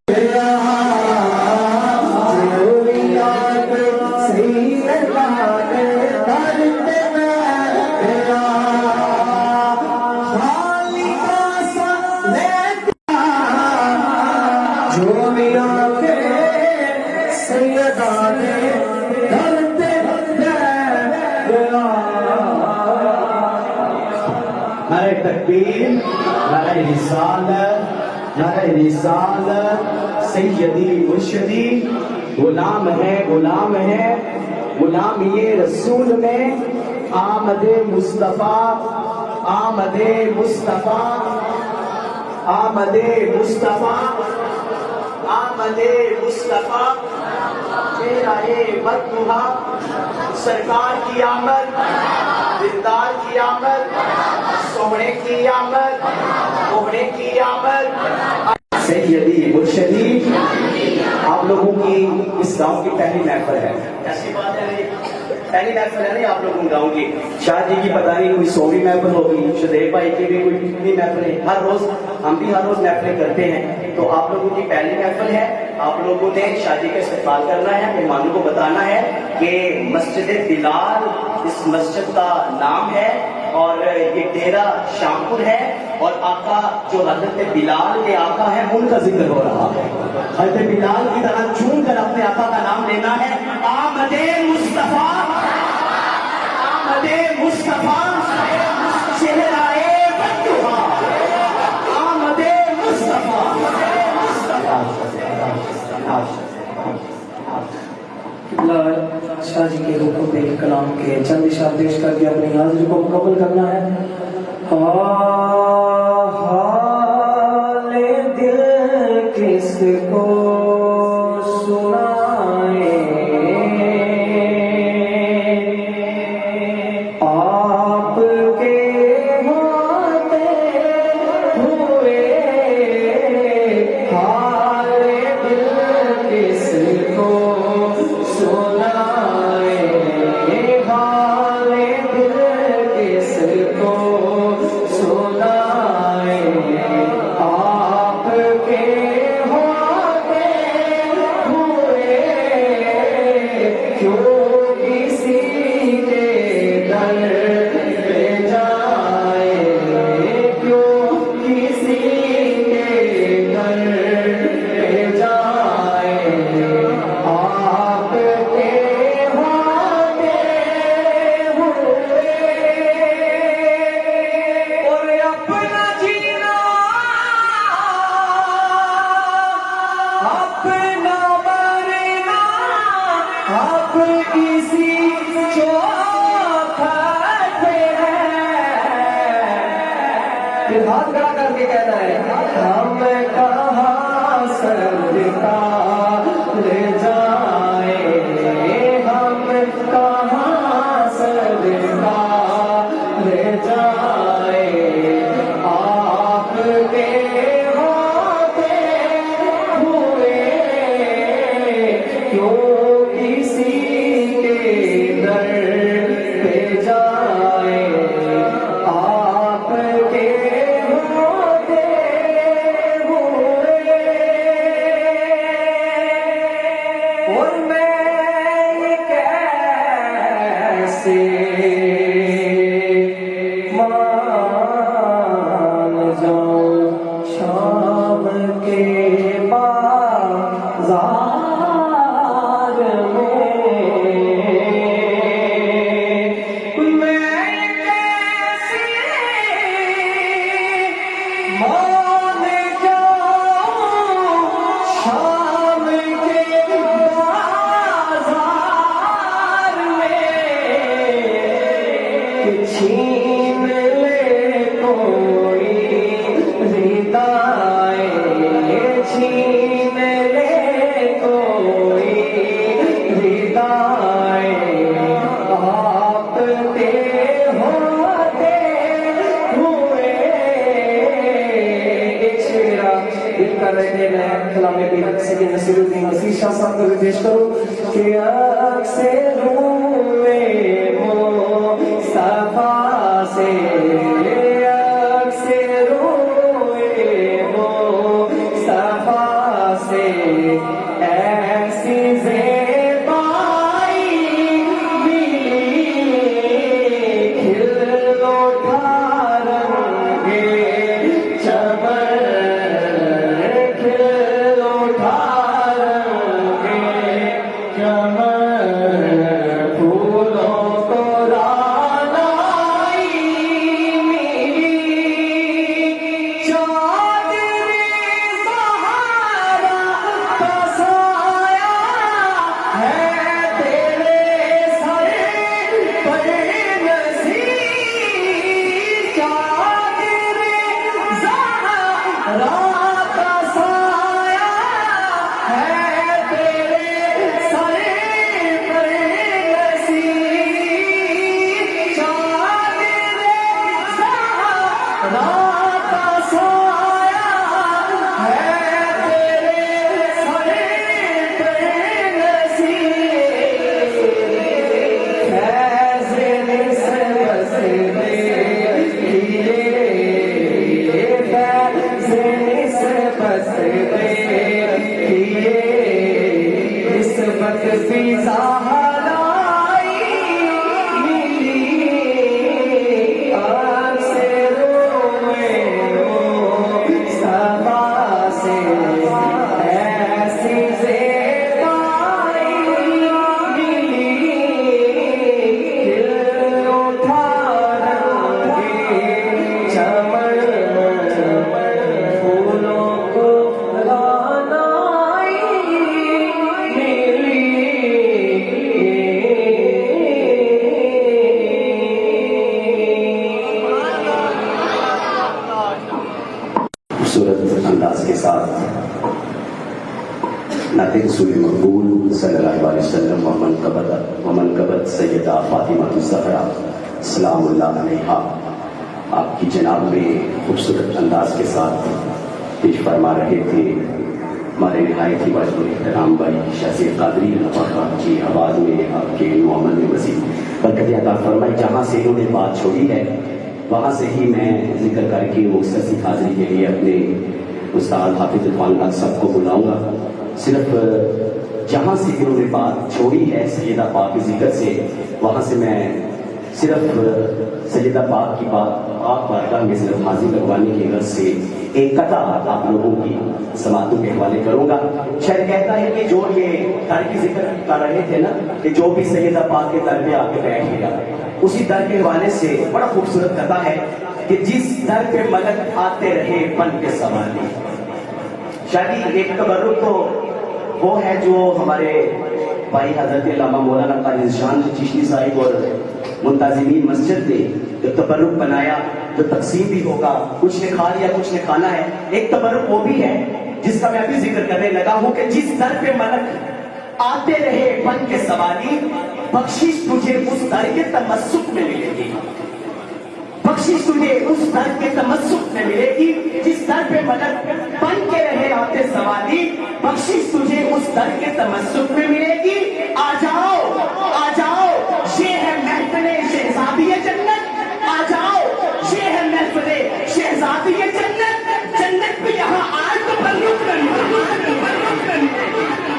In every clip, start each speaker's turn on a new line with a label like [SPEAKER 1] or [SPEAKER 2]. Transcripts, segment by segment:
[SPEAKER 1] نعرہ تکبیر، نعرہ رسالت، نعرہ رسالت، سیدی مرشدی، غلام ہے غلام ہے غلام یہ رسول میں آمد مصطفیٰ، آمد مصطفیٰ، آمد مصطفیٰ، آمد مصطفیٰ، چہرہ بددہا، سرکار کی آمد، دلدار کی آمد، سونے کی آمد، کوہنے کی آمد۔ سیدی مرشدی آپ لوگوں کی اس گاؤں کی پہلی محفل ہے، ایسی بات ہے پہلی محفل ہے نہیں آپ لوگوں کی گاؤں کی، شاید جی کی پتہ نہیں کوئی 100ویں محفل ہوگی، شدیب بھائی کی بھی کوئی کتنی محفلیں، ہر روز ہم بھی ہر روز محفلیں کرتے ہیں، تو آپ لوگوں کی پہلی محفل ہے، آپ لوگوں نے شادی کا استقبال کرنا ہے، مہمانوں کو بتانا ہے کہ مسجد بلال اس مسجد کا نام ہے اور یہ ڈیرہ شامپور ہے، اور آقا جو حضرت بلال کے آقا ہیں ان کا ذکر ہو رہا ہے، حضرت بلال کی طرح چون کر اپنے آقا کا نام لینا ہے۔ آمد مصطفیٰ، آمد مصطفیٰ، چہرہ بددہا، آمد مصطفیٰ۔
[SPEAKER 2] شاہ جی کے حکم پہ کلام کے چند اشعار پیش کر کے اپنی حاضری کو مکمل کرنا ہے۔ حال دل کس کو سنائے، آپ کے ہوتے ہوئے، حال دل کس کو سنائے، حال دل کس کو سنائے، آپ کے ہوتے ہوئے، کیوں کسی کے در پہ جائے، کیوں کسی کے در پہ جائے، آپ کے ہوتے ہوئے، اور اپنا جینا اپنا مرنا آپ اسی چوکھٹ پہ ہے۔ پھر ہاتھ کھڑا کر کے کہنا ہے، ہم کہاں سرکار لے جائیں، ہم کہاں سرکار لے جائیں، آپ کے ہوتے ہوئے، کیوں کسی کے در پہ جائیں، آپ کے ہوتے ہوئے، اور میں کیسے مان جاؤں شام کے بازار میں کیسے مان جاؤں شام کے بازار میں، کہ چھین لے کوئی ردائے، چھین لے کوئی ردائے، آپ کے ہوتے ہوئے۔ ایک شعرہ دل کر رہے تھے میں کلام بھی حق سے نصیر الدین مسیح شاہ صاحب کو بھی پیش کروں کہ اکثر روئے مصطفیٰ سے، اکثر روئے مصطفیٰ سے،
[SPEAKER 1] الزہرا سلام اللہ علیہا آپ کی جناب میں خوبصورت انداز کے ساتھ پیش فرما رہے تھے ہمارے نہایت ہی واجب احترام بھائی شاہ سید قادری آپ کی آواز میں آپ کے معامل میں مزید برکت عطا فرمائی. جہاں سے انہوں نے بات چھوڑی ہے وہاں سے ہی میں ذکر کر کے مختصر سی حاضری کے لیے اپنے استاد حافظ عرفان لاکھ صاحب کو بلاؤں گا. صرف جہاں سے انہوں نے بات چھوڑی ہے سیدہ پاک کے ذکر سے وہاں سے میں صرف سیدہ پاک کی بات آپ بارگاہ میں صرف حاضر لگوانے کی غرض سے ایک قطع آپ لوگوں کی سماعتوں کے حوالے کروں گا. شاید کہتا ہے کہ جو یہ در کی ذکر کر رہے تھے نا کہ جو بھی سیدہ پاک کے در پہ آ کے بیٹھے گا اسی در کے حوالے سے بڑا خوبصورت قطع ہے کہ جس در پہ ملک آتے رہے پن کے سوالی. شاید ایک تبرک تو وہ ہے جو ہمارے بھائی حضرت علامہ مولانا قاری ذیشان چشتی صاحب اور منتظمین مسجد نے جو تبرک بنایا جو تقسیم بھی ہوگا کچھ نے کھا لیا کچھ نے کھانا ہے. ایک تبرک وہ بھی ہے جس کا میں ابھی ذکر کرنے لگا ہوں کہ جس در پہ ملک آتے رہے پن کے سوالی بخشش تجھے اس در کے تمسک میں ملے گی. بخشش تجھے اس در کے تمسک میں ملے گی جس در پہ ملک بن کے رہے آتے سوالی بخشش تجھے اس در کے تمسک میں ملے گی. آ جاؤ یہ ہے محفل شہزادی جنت. آ جاؤ یہ ہے محفل شہزادی جنت. جنت بھی یہاں آج تبرک میں ملے گی.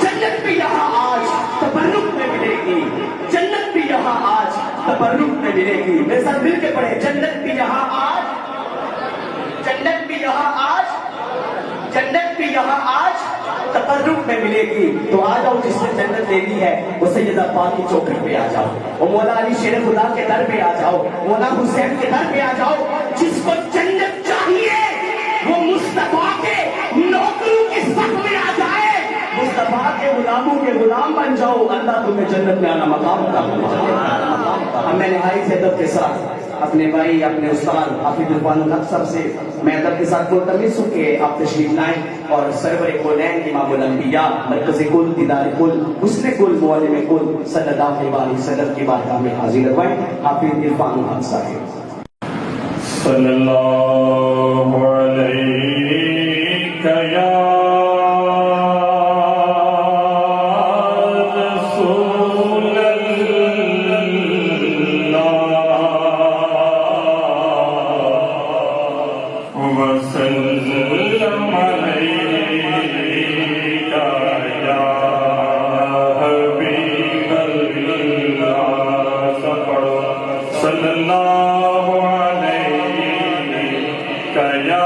[SPEAKER 1] جنت بھی یہاں آج تبرک میں ملے گی. جنت بھی یہاں آج تبرک میں ملے گی. میرے ساتھ مل کے پڑھے جنت بھی یہاں آج جنت بھی یہاں آج جنت بھی یہاں آج تبرک میں ملے گی. تو آ جاؤ جس نے جنت لے لی ہے وہ سیدہ پاک کی چوکھٹ پہ آ جاؤ. وہ مولا علی شیر خدا کے در پہ آ جاؤ. مولا حسین کے در پہ آ جاؤ. جس کو جنت چاہیے وہ مصطفیٰ کے نوکروں کی صف میں آ جائے. مصطفیٰ کے غلاموں کے غلام بن جاؤ. اللہ تمہیں جنت میں آنا مقام عطا فرمائے. ہم نے نہایت ادب کے ساتھ اپنے بھائی اپنے استاد حافظ عرفان لاکھ صاحب سے میں ادب کے ساتھ ملتمس ہوں کہ آپ تشریف لائیں اور سرور کونین امام الانبیاء مرکز کل دیدار کل حسن کل معلم کل صلی اللہ علیہ وسلم کی بارگاہ میں حاضر لگوائیں. حافظ عرفان لاکھ صاحب
[SPEAKER 3] صلی اللہ علیہ یا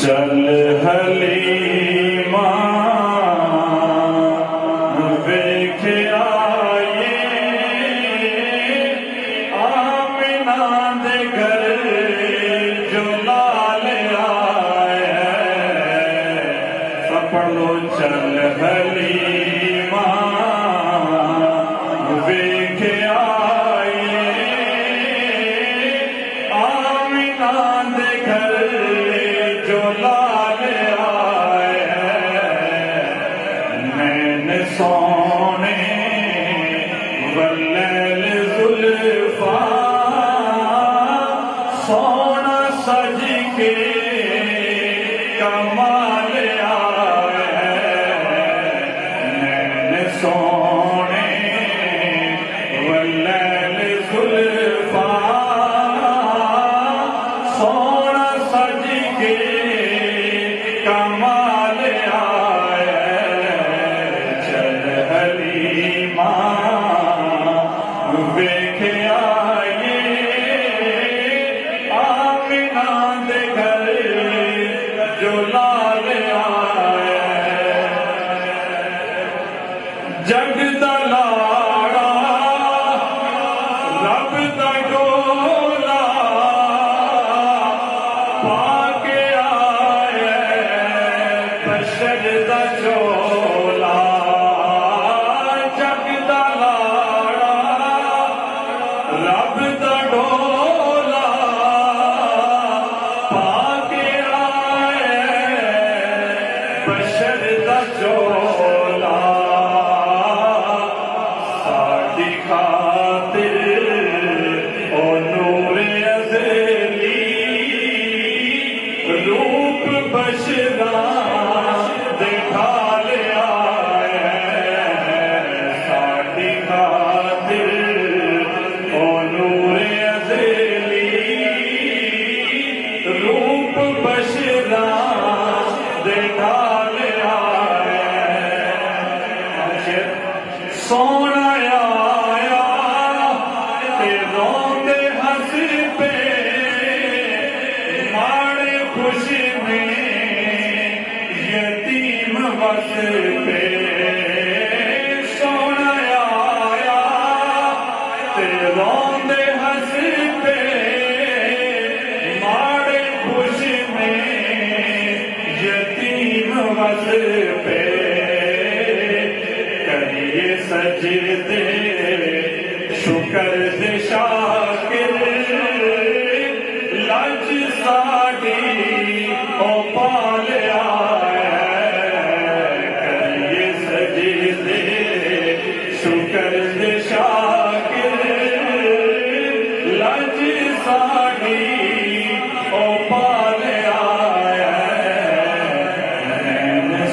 [SPEAKER 3] چل حلیمہ ویکھ آئے آمنہ دے گھر جو لال آئے. سب پڑھ لو چل حلیمہ ویکھ آئے آمنہ دے گھر جو لال آئے. نین سونے واللیل زلفا سونا سج کے کمال آئے. نین سونے واللیل زلفا سونا سج کے کمال آئے. چل حلیمہ ویکھ آئے آمنہ دے گھر جو لال آئے. جگ دا لاڑا رب دا ڈولا پا کے بشرا دکھا لیا ساڈی خاطر او نور ازلی روپ بشرا دکھا لیا سونا آیا تے روندے ہنس پہ ماڑے خوش میں یتیم بس پہ سونا آیا تے روندے ہنس پہ ماڑے خوش میں یتیم بس پہ کریے سجدے شکر دے شاکر لج ساڈی او پالیا کریے سجدے شکر دے شاکر لج ساڈی او پالیا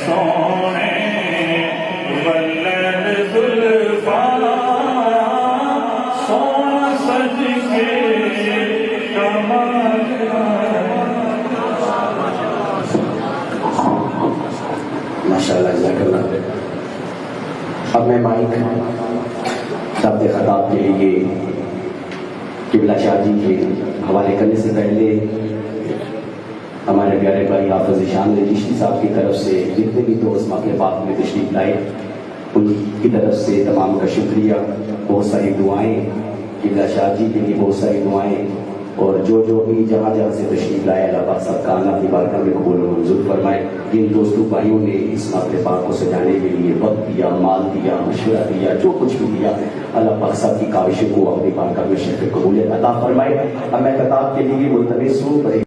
[SPEAKER 3] سونے ولن زلفاں سونا سج کے کمال
[SPEAKER 1] ماشاءاللہ جزاک اللہ. اب میں مائک شبد خطاب کے لیے قبلہ شاہ جی کے حوالے کرنے سے پہلے ہمارے پیارے بھائی حافظ شان چشتی صاحب کی طرف سے جتنے بھی دوست ماہ پاک میں تشریف لائے ان کی طرف سے تمام کا شکریہ. بہت ساری دعائیں قبلہ شاہ جی کے لیے، بہت ساری دعائیں، اور جو بھی جہاں جہاں سے تشریف لائے اللہ پاک سب کا اپنی بارگاہ میں قبول و منظور فرمائے. جن دوستوں بھائیوں نے اس ماہ پاک کو سجانے کے لیے وقت دیا، مال دیا، مشورہ دیا، جو کچھ بھی دیا، اللہ پاک سب کی کاوشوں کو اپنی بارگاہ میں شرف قبولیت عطا فرمائے. اب میں خطاب کے لیے ملتمس ہوں.